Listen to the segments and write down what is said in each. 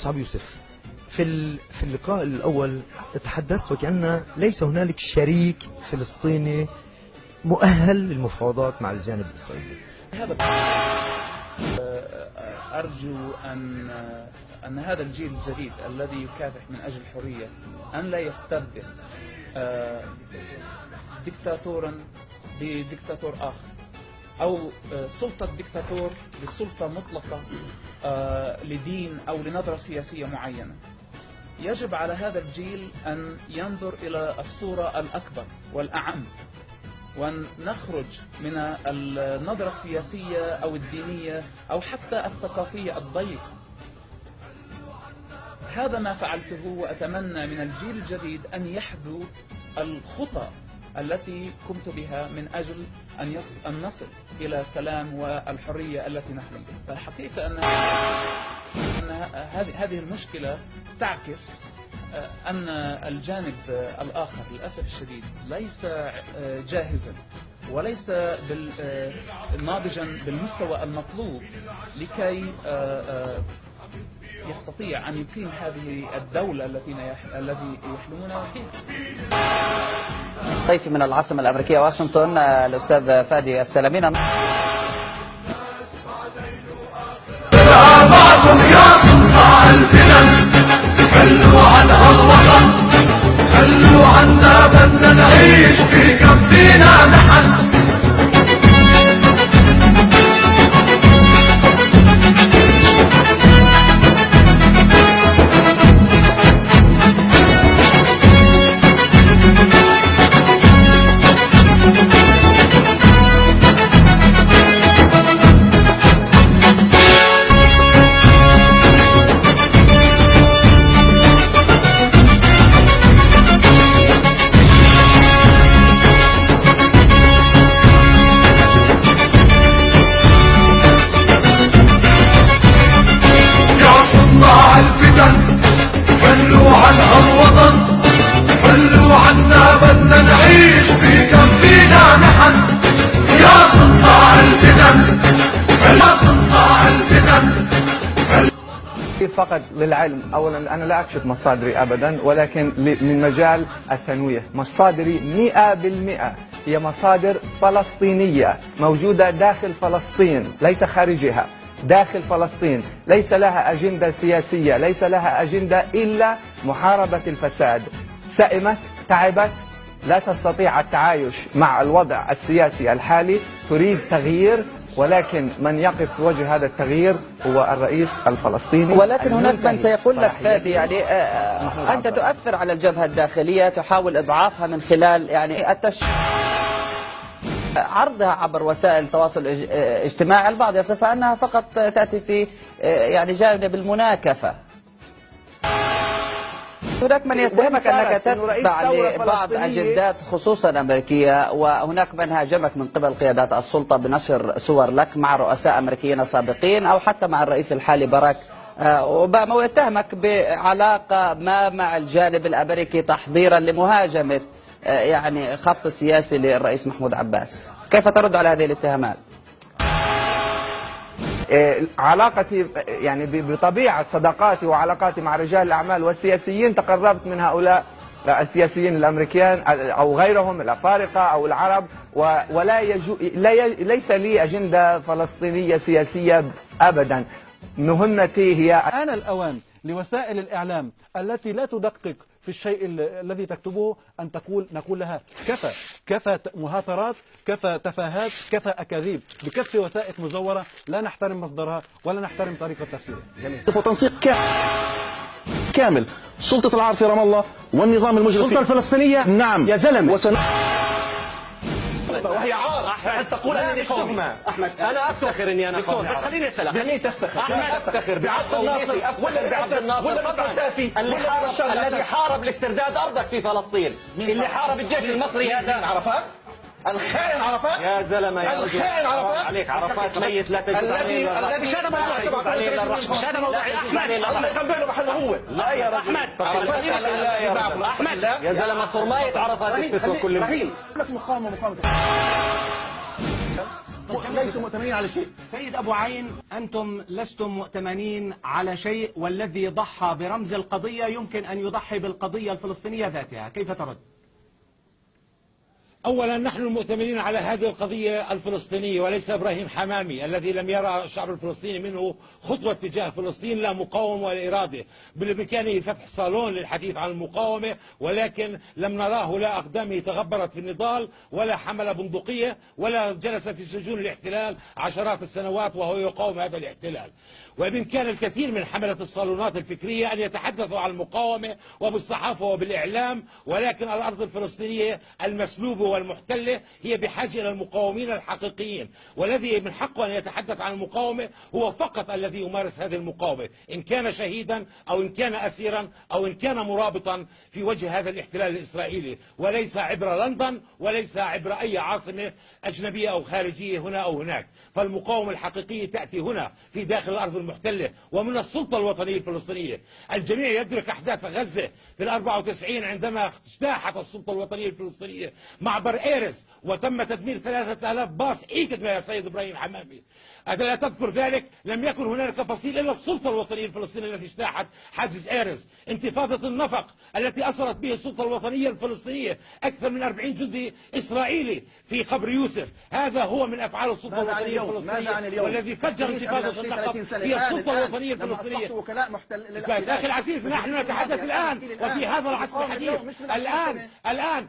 مصعب يوسف، في اللقاء الأول تحدثت وكأن ليس هنالك شريك فلسطيني مؤهل للمفاوضات مع الجانب الإسرائيلي. أرجو أن هذا الجيل الجديد الذي يكافح من أجل الحرية أن لا يستبدل دكتاتورا بدكتاتور آخر، أو سلطة دكتاتور بسلطة مطلقة لدين أو لنظرة سياسية معينة. يجب على هذا الجيل أن ينظر إلى الصورة الأكبر والأعم، وأن نخرج من النظرة السياسية أو الدينية أو حتى الثقافية الضيقة. هذا ما فعلته، وأتمنى من الجيل الجديد أن يحذو الخطى التي قمت بها من أجل أن نصل إلى السلام والحرية التي نحلم بها. فالحقيقة أن هذه المشكلة تعكس أن الجانب الآخر للأسف الشديد ليس جاهزا وليس ناضجا بالمستوى المطلوب لكي يستطيع أن يقيم هذه الدولة التي يحلمون فيها. ضيفي من العاصمة الأمريكية واشنطن الأستاذ فادي السلامين. يا صناع الفتن خلوا عنها الوطن، خلوا عنا بدنا نعيش بكفينا نحن. خلوا عنها الوطن، خلوا عنا بدنا نعيش بكفينا نحن. يا صناع الفتن، يا صناع الفتن. فقط للعلم، اولا انا لا اكشف مصادري ابدا، ولكن من مجال التنويه، مصادري 100% هي مصادر فلسطينيه موجوده داخل فلسطين ليس خارجها، داخل فلسطين. ليس لها أجندة سياسية، ليس لها أجندة إلا محاربة الفساد. سئمت، تعبت، لا تستطيع التعايش مع الوضع السياسي الحالي، تريد تغيير، ولكن من يقف في وجه هذا التغيير هو الرئيس الفلسطيني. ولكن هناك من سيقول لك فادي يعني أنت تؤثر على الجبهة الداخلية، تحاول إضعافها من خلال يعني عرضها عبر وسائل التواصل الاجتماعي. البعض يصفها أنها فقط تأتي في يعني جانب المناكفة. هناك من يتهمك أنك تتبع لبعض أجندات خصوصا أمريكية، وهناك من هاجمك من قبل قيادات السلطة بنشر صور لك مع رؤساء أمريكيين سابقين أو حتى مع الرئيس الحالي باراك أوباما، ويتهمك بعلاقة ما مع الجانب الأمريكي تحضيرا لمهاجمة يعني خط سياسي للرئيس محمود عباس. كيف ترد على هذه الاتهامات؟ علاقتي يعني بطبيعة صداقاتي وعلاقاتي مع رجال الأعمال والسياسيين تقربت من هؤلاء السياسيين الأمريكان أو غيرهم الأفارقة أو العرب، ولا ليس لي أجندة فلسطينية سياسية أبدا. مهمتي هي آن الأوان لوسائل الإعلام التي لا تدقق في الشيء الذي تكتبه أن نقول لها كفى مهاترات، كفى تفاهات، كفى أكاذيب، بكفي وثائق مزورة لا نحترم مصدرها ولا نحترم طريقة تفسيرها. جميل. وتنسيق كامل سلطة العار في رام الله والنظام المجرم السلطة الفلسطينية. نعم يا زلمة. وهي عار أن تقول أنني قومي. أحمد أنا أفتخر إني أنا قومي، بس خليني أسألك يعني تفتخر؟ أحمد أفتخر بعبد الناصر ولا بعبد الناصر الذي حارب لاسترداد أرضك في فلسطين، اللي حارب الجيش المصري هذا عرفات؟ الخائن عرفات؟ يا زلمة يا الخائن عرفات؟ عليك عرفات ميت لا تجد الذي شهد موضوع 17 شهد موضوع أحمد الله يقبله محله هو. لا يا رجل أحمد يا زلمة صرماية عرفات تسوى كل لك مقاومة ليسوا مؤتمنين على شيء. سيد أبو عين، أنتم لستم مؤتمنين على شيء، والذي ضحى برمز القضية يمكن أن يضحي بالقضية الفلسطينية ذاتها، كيف ترد؟ أولا نحن المؤتمنين على هذه القضية الفلسطينية وليس إبراهيم حمامي الذي لم يرى الشعب الفلسطيني منه خطوة تجاه فلسطين، لا مقاومة ولا إرادة. بالإمكانه فتح صالون للحديث عن المقاومة، ولكن لم نراه لا أقدامه تغبرت في النضال ولا حمل بندقية ولا جلس في سجون الاحتلال عشرات السنوات وهو يقاوم هذا الاحتلال. وبإمكان الكثير من حملة الصالونات الفكرية أن يتحدثوا عن المقاومة وبالصحافة وبالإعلام، ولكن الأرض الفلسطينية المسلوبة والمحتلة هي بحاجة إلى المقاومين الحقيقيين، والذي من حقه أن يتحدث عن المقاومة هو فقط الذي يمارس هذه المقاومة، إن كان شهيدا أو إن كان أسيرا أو إن كان مرابطا في وجه هذا الاحتلال الإسرائيلي، وليس عبر لندن وليس عبر أي عاصمة أجنبية أو خارجية هنا أو هناك. فالمقاومة الحقيقية تأتي هنا في داخل الأرض المحتلة ومن السلطة الوطنية الفلسطينية. الجميع يدرك أحداث غزة في 94 عندما اجتاحت السلطة الوطنية الفلسطينية معبر إيرز وتم تدمير 3000 باص إيكد يا سيد إبراهيم حمامي. ألا تذكر ذلك؟ لم يكن هناك تفاصيل إلا السلطة الوطنية الفلسطينية التي اجتاحت حاجز إيرز. انتفاضة النفق التي أسرت به السلطة الوطنية الفلسطينية أكثر من 40 جندي إسرائيلي في قبر يوسف، هذا هو من أفعال السلطة الوطنية الفلسطينية، والذي فجر انتفاضة النفق هي السلطة الوطنية الفلسطينية. يا أخي العزيز، نحن نتحدث الآن وفي هذا العصر الحديث. الآن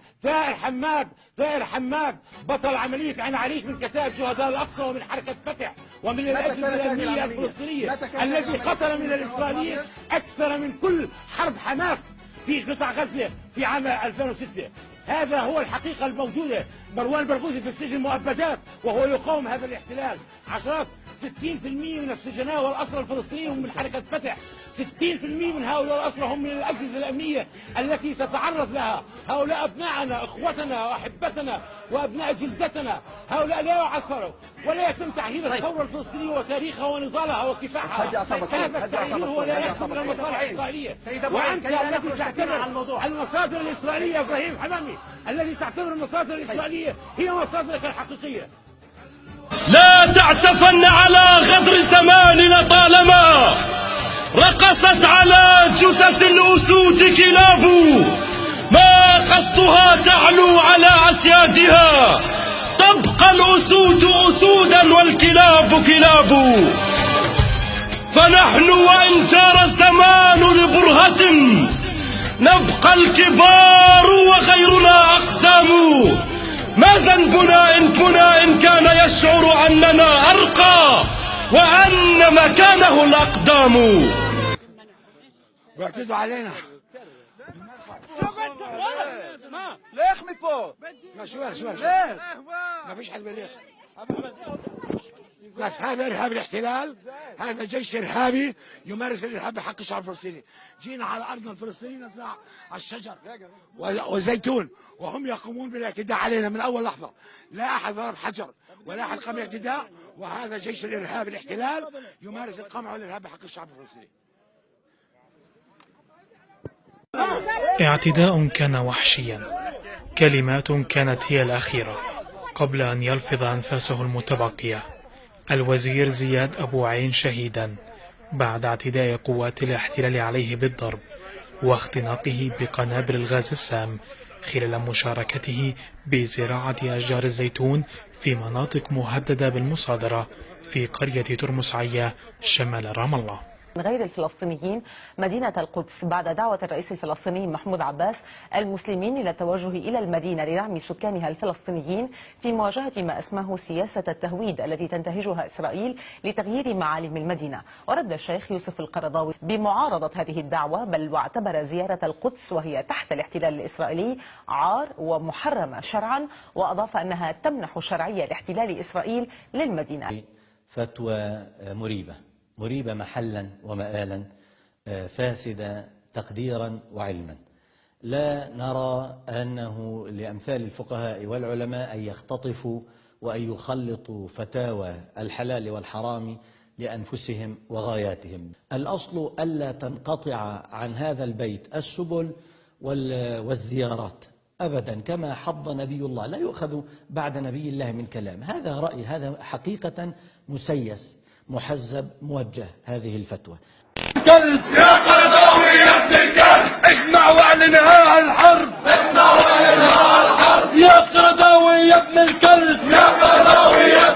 ثائر حماد بطل عملية عين عليك من كتائب شهداء الأقصى ومن حركة فتح ومن الأجهزة الأمنية الفلسطينية، الذي قتل من الإسرائيليين أكثر من كل حرب حماس في قطاع غزة في عام 2006. هذا هو الحقيقة الموجودة. مروان برغوثي في السجن مؤبدات وهو يقاوم هذا الاحتلال. عشرات 60% من السجناء والأسرى الفلسطينيين هم من حركة فتح. 60% من هؤلاء الأسرى هم من الأجهزة الأمنية التي تتعرض لها. هؤلاء أبناءنا، إخوتنا وأحبتنا وأبناء جلدتنا، هؤلاء لا يعثروا ولا يتم تعهير الثورة الفلسطينية وتاريخها ونضالها وكفاحها. هذا التعهير هو لا يخدم من المصالح الإسرائيلية. وأنت الذي تعتبر المصادر الإسرائيلية يا إبراهيم حمامي، الذي تعتبر المصادر الإسرائيلية هي مصادرك الحقيقية. لا تعتفن على غدر الزمان، لطالما رقصت على جثث الأسود كلاب، ما قصدها تعلو على أسيادها، تبقى الأسود أسودا والكلاب كلاب. فنحن وإن جار الزمان لبرهة، نبقى الكبار وغيرنا أقدام. ما ذنبنا إن كان يشعر أننا أرقى وأن مكانه الأقدام. بيعتدوا علينا. ليخ ميبو شو ما فيش حد بليغ. بس هذا إرهاب الاحتلال، هذا جيش إرهابي يمارس الإرهاب بحق الشعب الفلسطيني. جينا على أرضنا الفلسطينية نزرع الشجر والزيتون وهم يقومون بالاعتداء علينا من أول لحظة. لا أحد ضرب حجر ولا أحد قام بالاعتداء، وهذا جيش الإرهاب الاحتلال يمارس القمع والإرهاب بحق الشعب الفلسطيني. اعتداء كان وحشيا، كلمات كانت هي الأخيرة قبل أن يلفظ أنفاسه المتبقية. الوزير زياد أبو عين شهيدا بعد اعتداء قوات الاحتلال عليه بالضرب واختناقه بقنابل الغاز السام خلال مشاركته بزراعة أشجار الزيتون في مناطق مهددة بالمصادرة في قرية ترمس عيا شمال رام الله. غير الفلسطينيين مدينة القدس بعد دعوة الرئيس الفلسطيني محمود عباس المسلمين إلى التوجه إلى المدينة لدعم سكانها الفلسطينيين في مواجهة ما أسماه سياسة التهويد التي تنتهجها إسرائيل لتغيير معالم المدينة. ورد الشيخ يوسف القرضاوي بمعارضة هذه الدعوة، بل واعتبر زيارة القدس وهي تحت الاحتلال الإسرائيلي عار ومحرمة شرعا، وأضاف أنها تمنح شرعية لاحتلال إسرائيل للمدينة. فتوى مريبة محلا ومآلا، فاسدة تقديرا وعلما. لا نرى أنه لأمثال الفقهاء والعلماء أن يختطفوا وأن يخلطوا فتاوى الحلال والحرام لأنفسهم وغاياتهم. الأصل ألا تنقطع عن هذا البيت السبل والزيارات. أبدا كما حض نبي الله، لا يؤخذ بعد نبي الله من كلام. هذا رأي، هذا حقيقة مسيس محزب موجه هذه الفتوى. الكلب يا قرضاوي يا ابن الكلب، اسمع واعلنها الحرب، اسمع واعلنها الحرب، يا قرضاوي يا ابن الكلب، يا قرضاوي يا